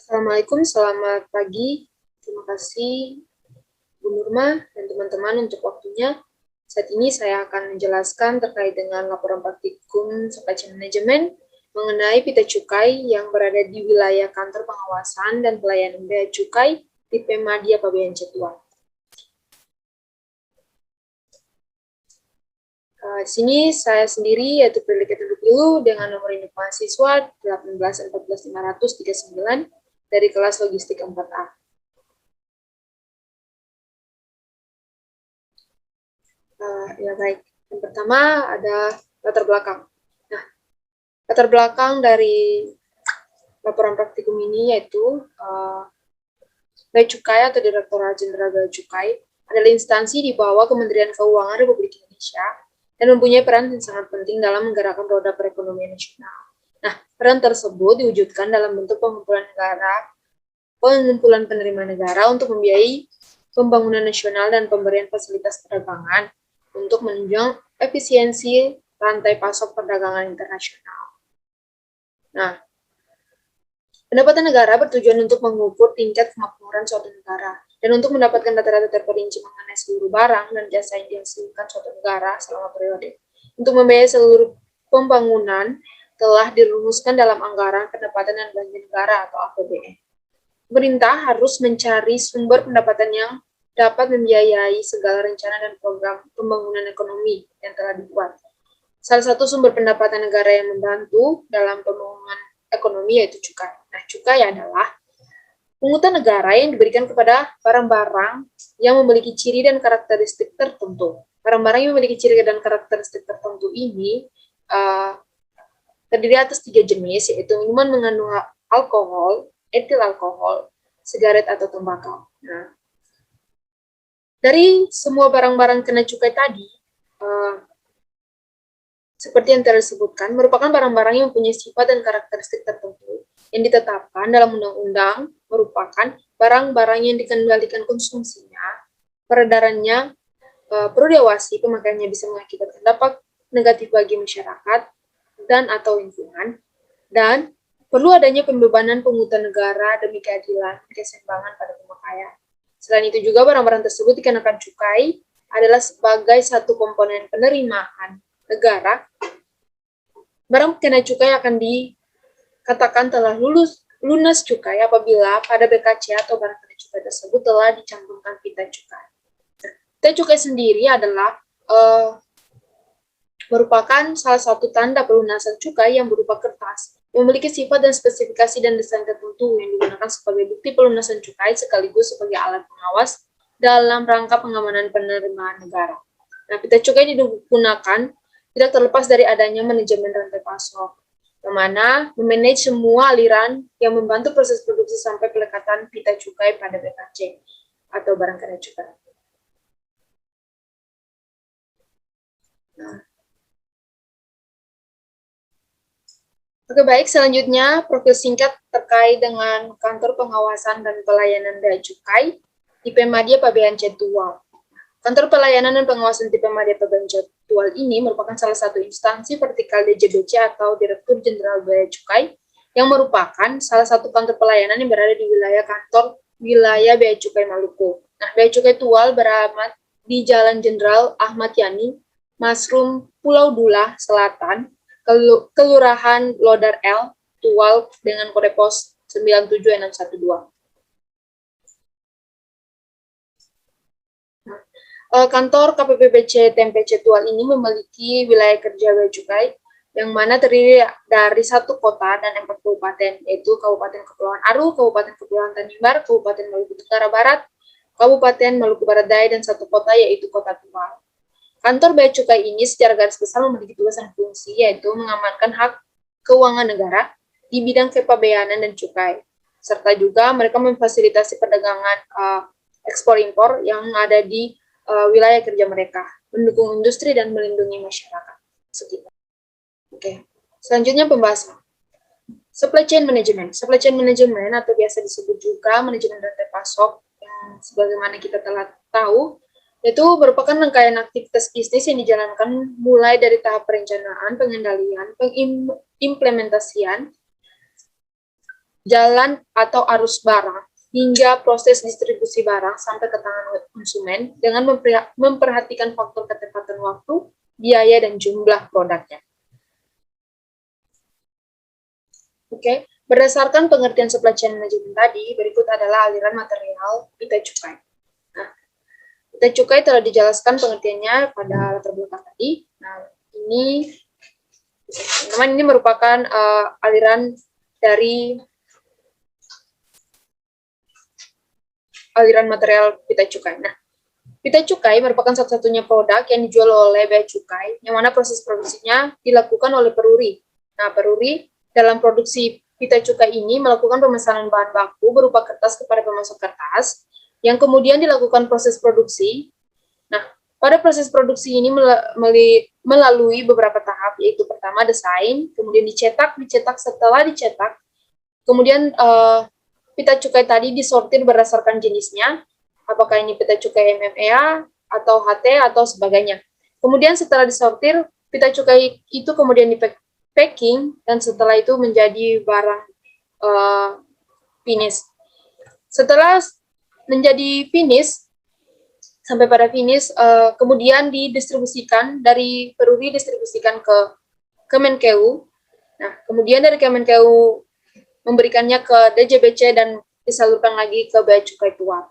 Assalamualaikum, selamat pagi. Terima kasih Bu Nurma dan teman-teman untuk waktunya. Saat ini saya akan menjelaskan terkait dengan laporan praktikum supply chain management mengenai pita cukai yang berada di wilayah kantor pengawasan dan pelayanan bea cukai di Pemadia Pabean Cetuan. Di sini saya sendiri yaitu Prilika Dulu dengan nomor induk mahasiswa 1814539 dari kelas logistik 4A. Ya baik, yang pertama ada latar belakang. Nah, latar belakang dari laporan praktikum ini yaitu Bea Cukai atau Direktorat Jenderal Bea Cukai adalah instansi di bawah Kementerian Keuangan Republik Indonesia dan mempunyai peran yang sangat penting dalam menggerakkan roda perekonomian nasional. Nah, peran tersebut diwujudkan dalam bentuk pengumpulan penerima negara untuk membiayai pembangunan nasional dan pemberian fasilitas perdagangan untuk menunjang efisiensi rantai pasok perdagangan internasional. Nah, pendapatan negara bertujuan untuk mengukur tingkat kemakmuran suatu negara dan untuk mendapatkan data-data terperinci mengenai seluruh barang dan jasa yang dihasilkan suatu negara selama periode. Untuk membiayai seluruh pembangunan telah dirumuskan dalam anggaran pendapatan dan belanja negara atau APBN. Pemerintah harus mencari sumber pendapatan yang dapat membiayai segala rencana dan program pembangunan ekonomi yang telah dibuat. Salah satu sumber pendapatan negara yang membantu dalam pembangunan ekonomi yaitu cukai. Nah, cukai adalah pungutan negara yang diberikan kepada barang-barang yang memiliki ciri dan karakteristik tertentu. Barang-barang yang memiliki ciri dan karakteristik tertentu ini terdiri atas 3 jenis, yaitu minuman mengandung alkohol, etil alkohol, sigaret atau tembakau. Nah, dari semua barang-barang kena cukai tadi, seperti yang tersebutkan, merupakan barang-barang yang mempunyai sifat dan karakteristik tertentu yang ditetapkan dalam undang-undang, merupakan barang-barang yang dikendalikan konsumsinya, peredarannya perlu diawasi, pemakaiannya bisa mengakibatkan dampak negatif bagi masyarakat dan atau lingkungan, dan perlu adanya pembebanan pungutan negara demi keadilan keseimbangan pada pemakaian. Selain itu juga barang-barang tersebut dikenakan cukai adalah sebagai satu komponen penerimaan negara. Barang kena cukai akan dikatakan telah lunas cukai apabila pada BKC atau barang kena cukai tersebut telah dicantumkan pita cukai. Pita cukai sendiri adalah merupakan salah satu tanda pelunasan cukai yang berupa kertas, memiliki sifat dan spesifikasi dan desain tertentu yang digunakan sebagai bukti pelunasan cukai sekaligus sebagai alat pengawas dalam rangka pengamanan penerimaan negara. Nah, pita cukai digunakan tidak terlepas dari adanya manajemen rantai pasok, yang mana memanage semua aliran yang membantu proses produksi sampai pelekatan pita cukai pada BKC atau barang kena cukai. Nah. Oke, baik. Selanjutnya, profil singkat terkait dengan Kantor Pengawasan dan Pelayanan Bea Cukai di Pemadia Pabean Cetual. Kantor Pelayanan dan Pengawasan di Pemadia Pabean Cetual ini merupakan salah satu instansi vertikal DJBC atau Direktur Jenderal Bea Cukai yang merupakan salah satu kantor pelayanan yang berada di wilayah Bea Cukai Maluku. Nah, Bea Cukai Tual beralamat di Jalan Jenderal Ahmad Yani, Masrum, Pulau Dula, Selatan, Kelurahan Lodar L, Tual dengan kode pos 97612. Kantor KPPBC TMPC Tual ini memiliki wilayah kerja bea cukai yang mana terdiri dari 1 kota dan 4 kabupaten, yaitu Kabupaten Kepulauan Aru, Kabupaten Kepulauan Tanimbar, Kabupaten Maluku Utara Barat, Kabupaten Maluku Barat Daya, dan 1 kota yaitu Kota Tual. Kantor bea cukai ini secara garis besar memiliki tugas dan fungsi, yaitu mengamankan hak keuangan negara di bidang kepabeanan dan cukai, serta juga mereka memfasilitasi perdagangan ekspor-impor yang ada di wilayah kerja mereka, mendukung industri dan melindungi masyarakat sekitar. Oke, selanjutnya pembahasan supply chain management. Supply chain management atau biasa disebut juga manajemen rantai pasok yang sebagaimana kita telah tahu, yaitu merupakan rangkaian aktivitas bisnis yang dijalankan mulai dari tahap perencanaan, pengendalian, pengimplementasian, jalan atau arus barang, hingga proses distribusi barang sampai ke tangan konsumen dengan memperhatikan faktor ketepatan waktu, biaya, dan jumlah produknya. Oke, berdasarkan pengertian supply chain management tadi, berikut adalah aliran material pita cukai. Nah, pita cukai telah dijelaskan pengertiannya pada latar belakang tadi. Nah, ini teman-teman, ini merupakan aliran dari aliran material pita cukai. Nah, pita cukai merupakan satu-satunya produk yang dijual oleh bea cukai, yang mana proses produksinya dilakukan oleh peruri. Nah, peruri dalam produksi pita cukai ini melakukan pemesanan bahan baku berupa kertas kepada pemasok kertas, yang kemudian dilakukan proses produksi. Nah, pada proses produksi ini melalui beberapa tahap, yaitu pertama desain, kemudian dicetak, setelah dicetak, kemudian pita cukai tadi disortir berdasarkan jenisnya, apakah ini pita cukai MMEA, atau HT, atau sebagainya. Kemudian setelah disortir, pita cukai itu kemudian di-packing, dan setelah itu menjadi barang finish. Setelah menjadi finish, sampai pada finish, kemudian didistribusikan dari peruri distribusikan ke Kemenkeu. Nah, kemudian dari Kemenkeu memberikannya ke DJBC dan disalurkan lagi ke bea cukai tual.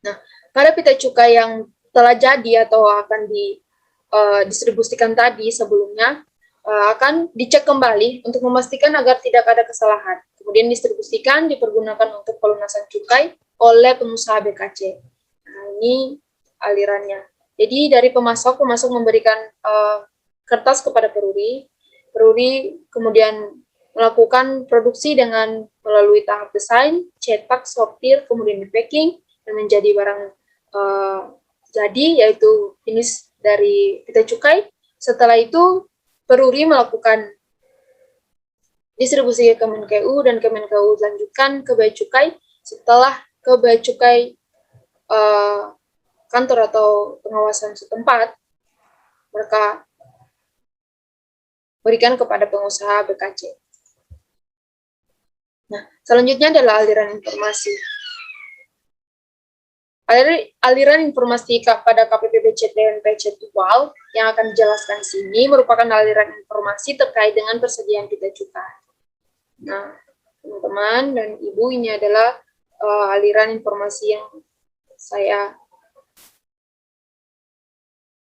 Nah, pada pita cukai yang telah jadi atau akan didistribusikan tadi sebelumnya, akan dicek kembali untuk memastikan agar tidak ada kesalahan. Kemudian distribusikan, dipergunakan untuk pelunasan cukai oleh pengusaha BKC. Nah, ini alirannya. Jadi dari pemasok memberikan kertas kepada peruri kemudian melakukan produksi dengan melalui tahap desain, cetak, sortir, kemudian di-packing, dan menjadi barang jadi, yaitu finish dari pita cukai. Setelah itu, peruri melakukan distribusi ke Kemenkeu, dan Kemenkeu lanjutkan ke bea cukai. Setelah ke bea cukai kantor atau pengawasan setempat, mereka berikan kepada pengusaha BKC. Nah, selanjutnya adalah aliran informasi. Aliran informasi pada KPPBC dan PC Tual yang akan dijelaskan di sini merupakan aliran informasi terkait dengan persediaan pita cukai. Nah, teman-teman dan ibu, ini adalah aliran informasi yang saya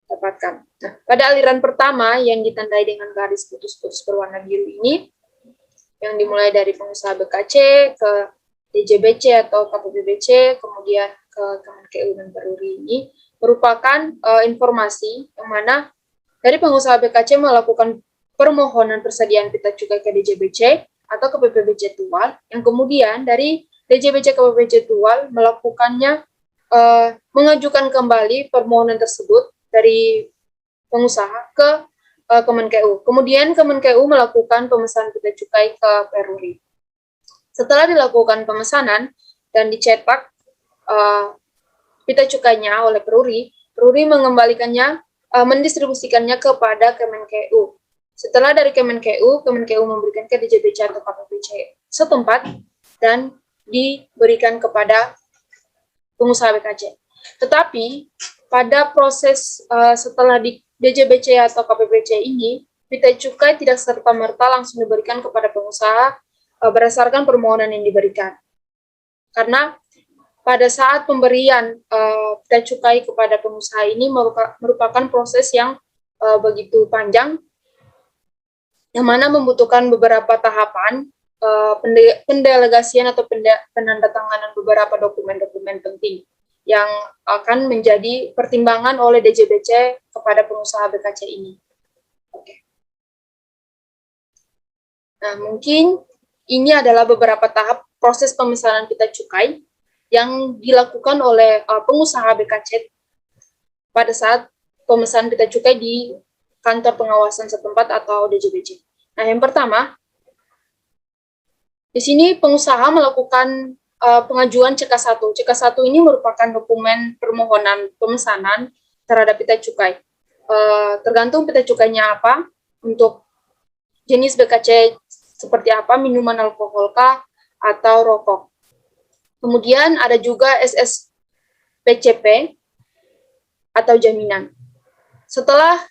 dapatkan. Nah, pada aliran pertama yang ditandai dengan garis putus-putus berwarna biru ini, yang dimulai dari pengusaha BKC ke DJBC atau KPPBC, kemudian ke Kemenkeu dan peruri, ini merupakan informasi yang mana dari pengusaha BKC melakukan permohonan persediaan pita cukai ke DJBC atau ke PPBC Tual, yang kemudian dari DJBC ke PPBC Tual melakukannya mengajukan kembali permohonan tersebut dari pengusaha ke Kemenkeu. Kemudian Kemenkeu melakukan pemesanan pita cukai ke peruri. Setelah dilakukan pemesanan dan dicetak pita cukainya oleh peruri mengembalikannya, mendistribusikannya kepada Kemenkeu. Setelah dari Kemenkeu memberikan ke DJBC atau KPPC setempat dan diberikan kepada pengusaha BKC. Tetapi pada proses setelah di DJBC atau KPPC ini, pita cukai tidak serta-merta langsung diberikan kepada pengusaha berdasarkan permohonan yang diberikan. Karena pada saat pemberian pita cukai kepada pengusaha ini merupakan proses yang begitu panjang, yang mana membutuhkan beberapa tahapan pendelegasian atau penandatanganan beberapa dokumen-dokumen penting yang akan menjadi pertimbangan oleh DJBC kepada pengusaha BKC ini. Oke. Nah, mungkin ini adalah beberapa tahap proses pemesanan pita cukai yang dilakukan oleh pengusaha BKC pada saat pemesanan pita cukai di kantor pengawasan setempat atau DJBC. Nah, yang pertama, di sini pengusaha melakukan pengajuan CK1. CK1 ini merupakan dokumen permohonan pemesanan terhadap pita cukai. Tergantung pita cukainya apa, untuk jenis BKC seperti apa, minuman alkohol kah, atau rokok. Kemudian ada juga SSPCP atau jaminan. Setelah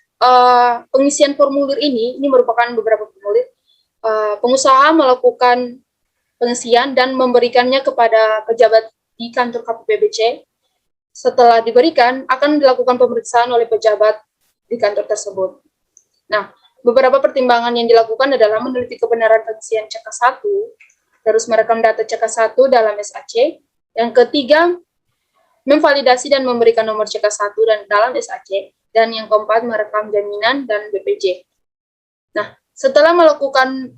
pengisian formulir ini merupakan beberapa formulir, pengusaha melakukan pengisian dan memberikannya kepada pejabat di kantor KPPBC. Setelah diberikan, akan dilakukan pemeriksaan oleh pejabat di kantor tersebut. Nah, beberapa pertimbangan yang dilakukan adalah meneliti kebenaran pengisian CK1, terus merekam data CK1 dalam SAC. Yang ketiga, memvalidasi dan memberikan nomor CK1 dan dalam SAC. Dan yang keempat, merekam jaminan dan BPJ. Nah, setelah melakukan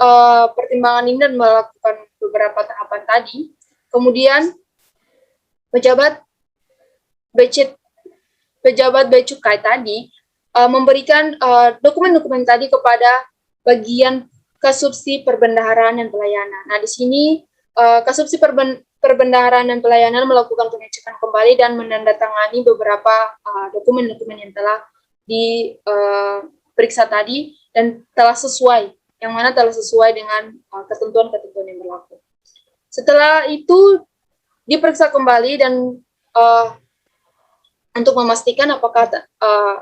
pertimbangan ini dan melakukan beberapa tahapan tadi, kemudian pejabat Bea Cukai tadi memberikan dokumen-dokumen tadi kepada bagian Kasubsi Perbendaharaan dan Pelayanan. Nah, di sini Kasubsi Perbendaharaan dan Pelayanan melakukan pengecekan kembali dan menandatangani beberapa dokumen-dokumen yang telah diperiksa tadi dan telah sesuai, yang mana telah sesuai dengan ketentuan-ketentuan yang berlaku. Setelah itu diperiksa kembali dan untuk memastikan apakah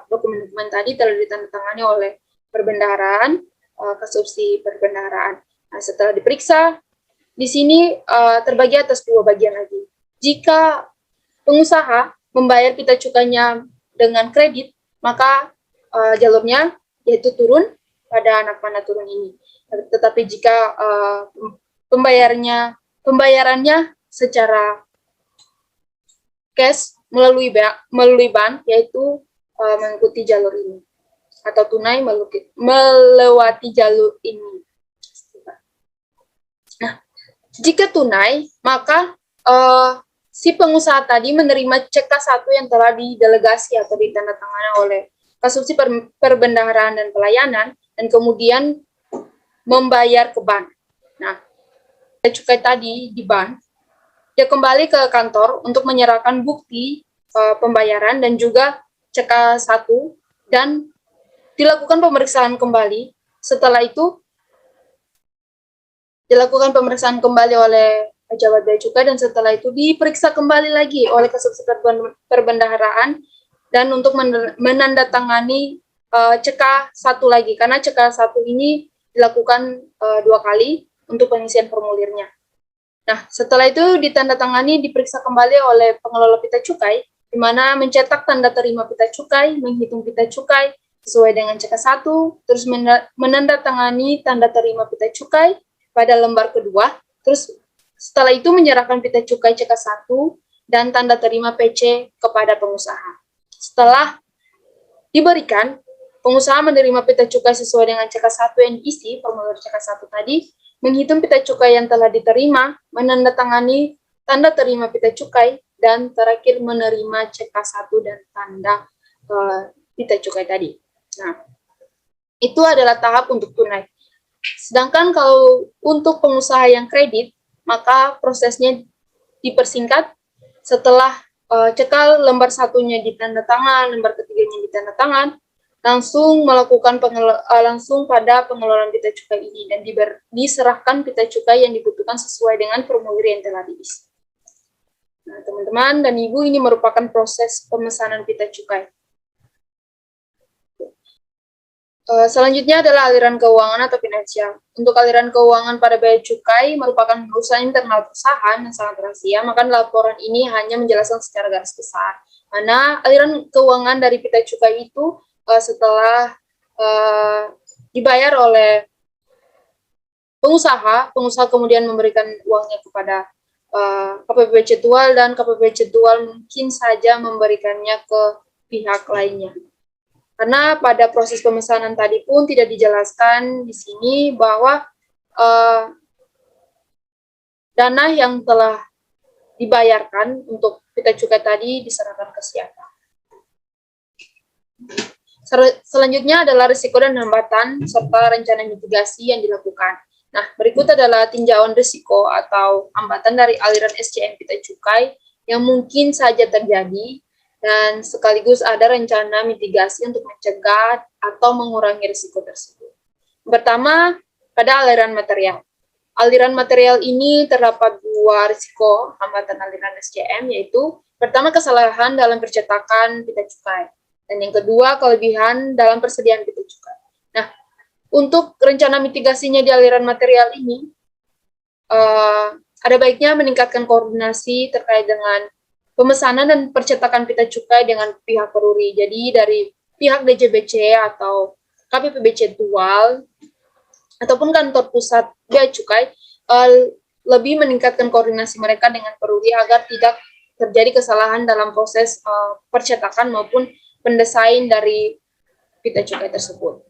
dokumen-dokumen tadi telah ditandatangani oleh perbendaharaan, Kasubsi Perbendaharaan. Nah, setelah diperiksa, di sini terbagi atas dua bagian lagi. Jika pengusaha membayar pita cukainya dengan kredit, maka jalurnya yaitu turun pada anak panah turun ini. Tetapi jika pembayarannya secara cash melalui bank, yaitu mengikuti jalur ini, atau tunai melewati jalur ini. Nah, jika tunai, maka si pengusaha tadi menerima CK1 yang telah didelegasi atau ditandatangani oleh Kasubsi Perbendaharaan dan Pelayanan, dan kemudian membayar ke bank. Nah, cukai tadi di bank, dia kembali ke kantor untuk menyerahkan bukti pembayaran dan juga CK1 dan dilakukan pemeriksaan kembali. Setelah itu dilakukan pemeriksaan kembali oleh pejabat bea cukai dan setelah itu diperiksa kembali lagi oleh Kasubsi Perbendaharaan dan untuk menandatangani CK1 lagi, karena CK1 ini dilakukan 2 kali untuk pengisian formulirnya. Nah, setelah itu ditandatangani, diperiksa kembali oleh pengelola pita cukai, di mana mencetak tanda terima pita cukai, menghitung pita cukai sesuai dengan CK1, terus menandatangani tanda terima pita cukai pada lembar kedua, terus setelah itu menyerahkan pita cukai CK1 dan tanda terima PC kepada pengusaha. Setelah diberikan, pengusaha menerima pita cukai sesuai dengan CK1 yang diisi, formulir CK1 tadi, menghitung pita cukai yang telah diterima, menandatangani tanda terima pita cukai, dan terakhir menerima CK1 dan tanda pita cukai tadi. Nah, itu adalah tahap untuk tunai. Sedangkan kalau untuk pengusaha yang kredit, maka prosesnya dipersingkat setelah cekal lembar satunya ditandatangan, lembar ketiganya ditandatangan, langsung melakukan langsung pada pengelolaan pita cukai ini dan diserahkan pita cukai yang dibutuhkan sesuai dengan formulir yang telah diisi. Nah, teman-teman dan ibu, ini merupakan proses pemesanan pita cukai. Selanjutnya adalah aliran keuangan atau finansial. Untuk aliran keuangan pada bea cukai merupakan urusan internal perusahaan yang sangat rahasia, maka laporan ini hanya menjelaskan secara garis besar. Mana aliran keuangan dari pita cukai itu setelah dibayar oleh pengusaha kemudian memberikan uangnya kepada KPP Cetual, dan KPP Cetual mungkin saja memberikannya ke pihak lainnya. Karena pada proses pemesanan tadi pun tidak dijelaskan di sini bahwa dana yang telah dibayarkan untuk pita cukai tadi diserahkan ke siapa. Selanjutnya adalah risiko dan hambatan serta rencana mitigasi yang dilakukan. Nah, berikut adalah tinjauan risiko atau hambatan dari aliran SCM pita cukai yang mungkin saja terjadi, dan sekaligus ada rencana mitigasi untuk mencegah atau mengurangi risiko tersebut. Pertama, pada aliran material. Aliran material ini terdapat dua risiko hambatan aliran SCM, yaitu pertama kesalahan dalam percetakan pita cukai, dan yang kedua kelebihan dalam persediaan pita cukai. Nah, untuk rencana mitigasinya di aliran material ini, ada baiknya meningkatkan koordinasi terkait dengan pemesanan dan percetakan pita cukai dengan pihak peruri. Jadi dari pihak DJBC atau KPPBC Tual ataupun kantor pusat bea cukai lebih meningkatkan koordinasi mereka dengan peruri agar tidak terjadi kesalahan dalam proses percetakan maupun pendesain dari pita cukai tersebut.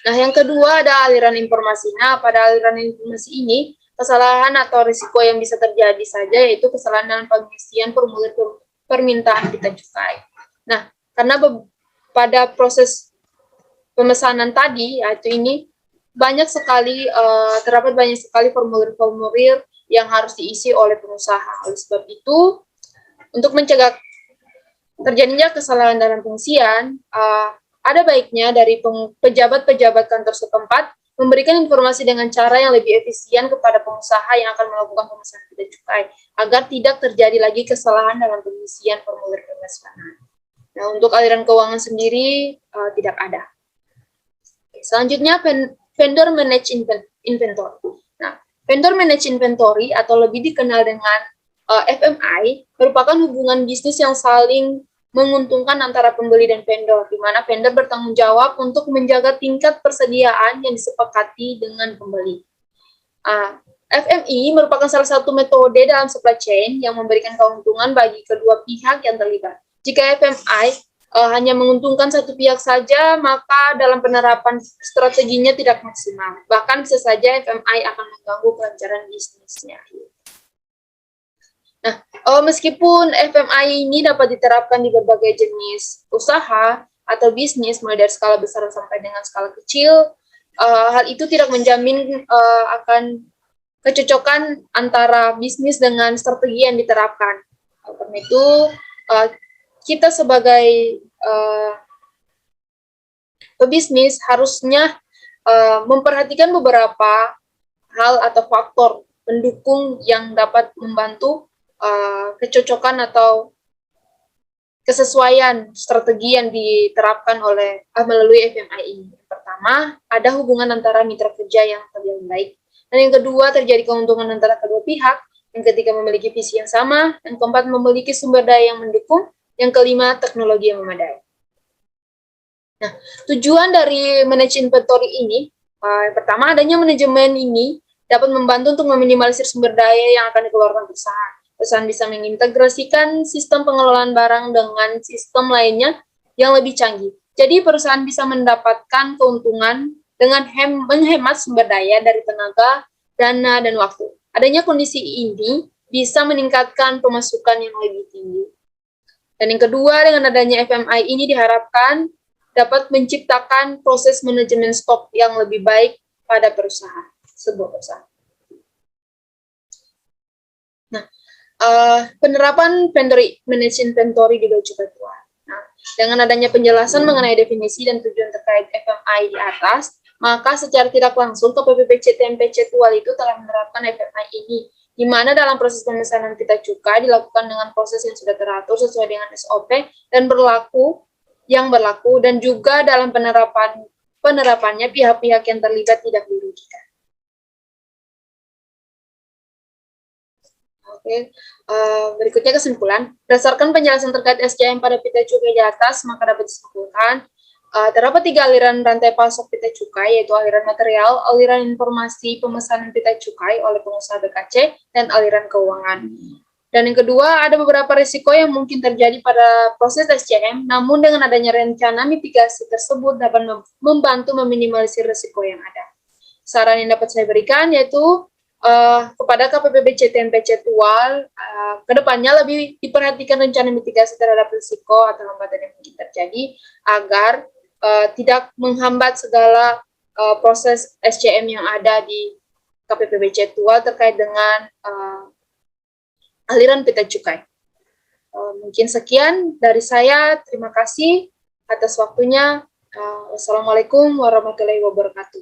Nah, yang kedua ada aliran informasi. Nah, pada aliran informasi ini, kesalahan atau risiko yang bisa terjadi saja yaitu kesalahan dalam pengisian formulir permintaan pita cukai. Nah, karena pada proses pemesanan tadi, yaitu ini, terdapat banyak sekali formulir-formulir yang harus diisi oleh pengusaha. Oleh sebab itu, untuk mencegah terjadinya kesalahan dalam pengisian, ada baiknya dari pejabat-pejabat kantor setempat memberikan informasi dengan cara yang lebih efisien kepada pengusaha yang akan melakukan pemesanan pita cukai, agar tidak terjadi lagi kesalahan dalam pengisian formulir pemesanan. Nah, untuk aliran keuangan sendiri tidak ada. Selanjutnya, vendor manage inventory. Nah, vendor manage inventory atau lebih dikenal dengan FMI merupakan hubungan bisnis yang saling menguntungkan antara pembeli dan vendor, di mana vendor bertanggung jawab untuk menjaga tingkat persediaan yang disepakati dengan pembeli. FMI merupakan salah satu metode dalam supply chain yang memberikan keuntungan bagi kedua pihak yang terlibat. Jika FMI hanya menguntungkan satu pihak saja, maka dalam penerapan strateginya tidak maksimal. Bahkan bisa saja FMI akan mengganggu kelancaran bisnisnya. Nah, meskipun FMI ini dapat diterapkan di berbagai jenis usaha atau bisnis, mulai dari skala besar sampai dengan skala kecil, hal itu tidak menjamin akan kecocokan antara bisnis dengan strategi yang diterapkan. Karena itu, kita sebagai pebisnis harusnya memperhatikan beberapa hal atau faktor pendukung yang dapat membantu kecocokan atau kesesuaian strategi yang diterapkan melalui FMI ini. Pertama, ada hubungan antara mitra kerja yang terjalin baik. Dan yang kedua, terjadi keuntungan antara kedua pihak. Yang ketiga, memiliki visi yang sama. Yang keempat, memiliki sumber daya yang mendukung. Yang kelima, teknologi yang memadai. Nah, tujuan dari manage inventory ini, yang pertama, adanya manajemen ini dapat membantu untuk meminimalisir sumber daya yang akan dikeluarkan perusahaan. Perusahaan bisa mengintegrasikan sistem pengelolaan barang dengan sistem lainnya yang lebih canggih. Jadi, perusahaan bisa mendapatkan keuntungan dengan menghemat sumber daya dari tenaga, dana, dan waktu. Adanya kondisi ini bisa meningkatkan pemasukan yang lebih tinggi. Dan yang kedua, dengan adanya FMI ini diharapkan dapat menciptakan proses manajemen stok yang lebih baik pada sebuah perusahaan. Nah, penerapan vendor manage inventory di bea cukai Tual. Nah, dengan adanya penjelasan mengenai definisi dan tujuan terkait FMI di atas, maka secara tidak langsung KPPBC TMPC Tual itu telah menerapkan FMI ini, di mana dalam proses pemesanan pita cukai dilakukan dengan proses yang sudah teratur sesuai dengan SOP dan berlaku, dan juga dalam penerapannya pihak-pihak yang terlibat tidak dirugikan. Oke, berikutnya kesimpulan. Berdasarkan penjelasan terkait SCM pada pita cukai di atas, maka dapat disimpulkan terdapat 3 aliran rantai pasok pita cukai, yaitu aliran material, aliran informasi pemesanan pita cukai oleh pengusaha BKC, dan aliran keuangan. Dan yang kedua, ada beberapa risiko yang mungkin terjadi pada proses SCM, namun dengan adanya rencana mitigasi tersebut dapat membantu meminimalisir risiko yang ada. Saran yang dapat saya berikan yaitu kepada KPPBC TMPC Tual, kedepannya lebih diperhatikan rencana mitigasi terhadap risiko atau hambatan yang mungkin terjadi, agar tidak menghambat segala proses SCM yang ada di KPPBC Tual terkait dengan aliran pita cukai. Mungkin sekian dari saya. Terima kasih atas waktunya. Wassalamualaikum warahmatullahi wabarakatuh.